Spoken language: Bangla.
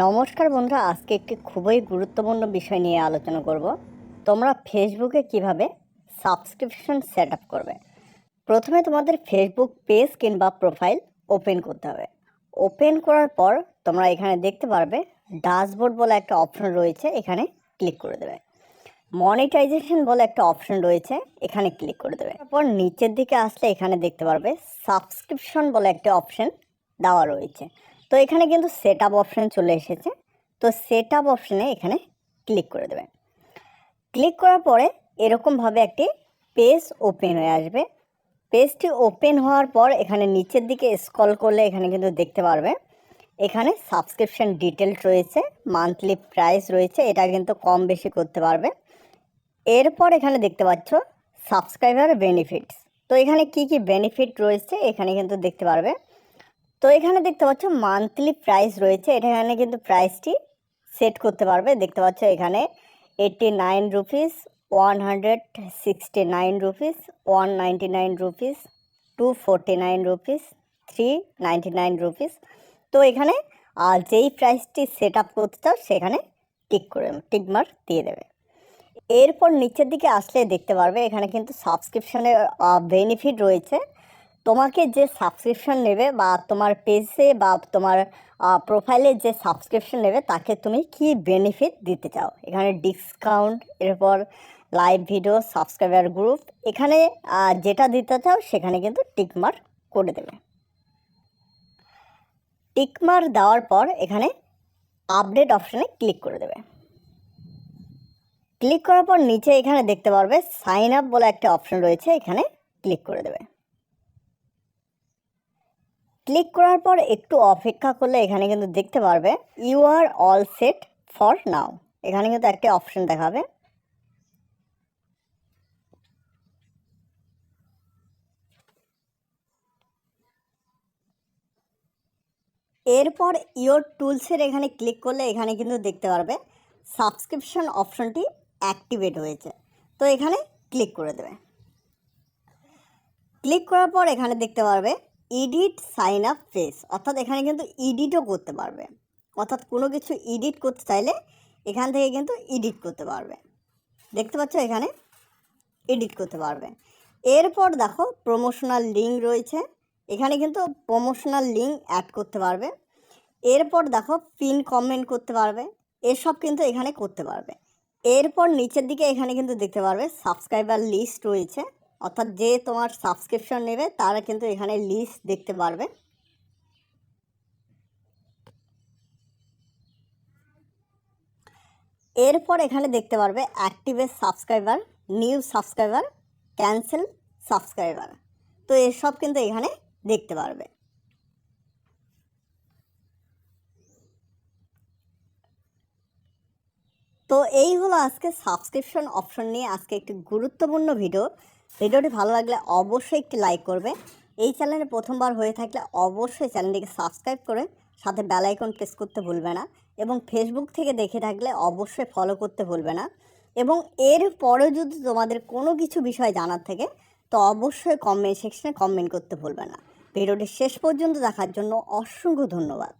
নমস্কার বন্ধুরা, আজকে একটি খুবই গুরুত্বপূর্ণ বিষয় নিয়ে আলোচনা করব। তোমরা ফেসবুকে কিভাবে সাবস্ক্রিপশন সেট আপ করবে। প্রথমে তোমাদের ফেসবুক পেজ কিংবা প্রোফাইল ওপেন করতে হবে। ওপেন করার পর তোমরা এখানে দেখতে পারবে ড্যাশবোর্ড বলে একটা অপশন রয়েছে, এখানে ক্লিক করে দেবে। মনিটাইজেশন বলে একটা অপশন রয়েছে, এখানে ক্লিক করে দেবে। তারপর নিচের দিকে আসলে এখানে দেখতে পারবে সাবস্ক্রিপশন বলে একটা অপশন দেওয়া রয়েছে। তো এখানে কিন্তু সেট আপ অপশন চলে এসেছে। তো সেট আপ অপশনে এখানে ক্লিক করে দেবে। ক্লিক করার পরে এরকমভাবে একটি পেজ ওপেন হয়ে আসবে। পেজটি ওপেন হওয়ার পর এখানে নিচের দিকে স্ক্রল করলে এখানে কিন্তু দেখতে পারবে এখানে সাবস্ক্রিপশন ডিটেলস রয়েছে, মান্থলি প্রাইস রয়েছে, এটা কিন্তু কম বেশি করতে পারবে। এরপর এখানে দেখতে পাচ্ছ সাবস্ক্রাইবার বেনিফিটস। তো এখানে কি কি বেনিফিট রয়েছে এখানে কিন্তু দেখতে পারবে। তো এখানে দেখতে পাচ্ছ মান্থলি প্রাইস রয়েছে, এখানে কিন্তু প্রাইসটি সেট করতে পারবে। দেখতে পাচ্ছ এখানে 89 rupees, 169 rupees, 199 rupees, 249 rupees, 399 rupees. তো এখানে যেই প্রাইসটি সেট আপ করতে চাও সেখানে টিকমার্ক দিয়ে দেবে। এরপর নিচের দিকে আসলে দেখতে পারবে এখানে কিন্তু সাবস্ক্রিপশনের বেনিফিট রয়েছে। তোমাকে যে সাবস্ক্রিপশন নেবে বা তোমার পেজে বা তোমার প্রোফাইলে যে সাবস্ক্রিপশন নেবে তাকে তুমি কি বেনিফিট দিতে চাও। এখানে ডিসকাউন্ট, এরপর লাইভ ভিডিও, সাবস্ক্রাইবার গ্রুপ, এখানে যেটা দিতে চাও সেখানে কিন্তু টিকমার্ক করে দেবে। টিকমার্ক দেওয়ার পর এখানে আপডেট অপশানে ক্লিক করে দেবে। ক্লিক করার পর নিচে এখানে দেখতে পারবে সাইন আপ বলে একটা অপশন রয়েছে, এখানে ক্লিক করে দেবে। ক্লিক করার পর একটু অপেক্ষা করলে এখানে কিন্তু দেখতে পারবে you are all set for now, এখানে কিন্তু একটা অপশন দেখাবে। এরপর ইওর টুলসের এখানে ক্লিক করলে এখানে কিন্তু দেখতে পারবে সাবস্ক্রিপশন অপশনটি অ্যাক্টিভেট হয়েছে। তো এখানে ক্লিক করে দেবে। ক্লিক করার পর এখানে দেখতে পারবে এডিট সাইন আপ পেজ, অর্থাৎ এখানে কিন্তু এডিটও করতে পারবে। অর্থাৎ কোনো কিছু এডিট করতে চাইলে এখান থেকে কিন্তু এডিট করতে পারবে। দেখতে পাচ্ছ এখানে এডিট করতে পারবে। এরপর দেখো প্রমোশনাল লিঙ্ক রয়েছে, এখানে কিন্তু প্রমোশনাল লিঙ্ক অ্যাড করতে পারবে। এরপর দেখো পিন কমেন্ট করতে পারবে, এসব কিন্তু এখানে করতে পারবে। এরপর নিচের দিকে এখানে কিন্তু দেখতে পারবে সাবস্ক্রাইবার লিস্ট রয়েছে, অর্থাৎ যে তোমার সাবস্ক্রিপশন নেবে তারা কিন্তু এখানে লিস্ট দেখতে পারবে। এরপর এখানে দেখতে পারবে activate subscriber, new subscriber, cancel subscriber. তো এসব কিন্তু এখানে দেখতে পারবে। তো এই হলো আজকে সাবস্ক্রিপশন অপশন নিয়ে আজকে একটি গুরুত্বপূর্ণ ভিডিওটি ভালো লাগলে অবশ্যই একটি লাইক করবে। এই চ্যানেলে প্রথমবার হয়ে থাকলে অবশ্যই চ্যানেলটিকে সাবস্ক্রাইব করে সাথে বেল আইকন প্রেস করতে ভুলবে না, এবং ফেসবুক থেকে দেখে থাকলে অবশ্যই ফলো করতে ভুলবে না। এবং এর পরেও যদি তোমাদের কোনো কিছু বিষয় জানার থাকে তো অবশ্যই কমেন্ট সেকশনে কমেন্ট করতে ভুলবে না। ভিডিওটি শেষ পর্যন্ত দেখার জন্য অসংখ্য ধন্যবাদ।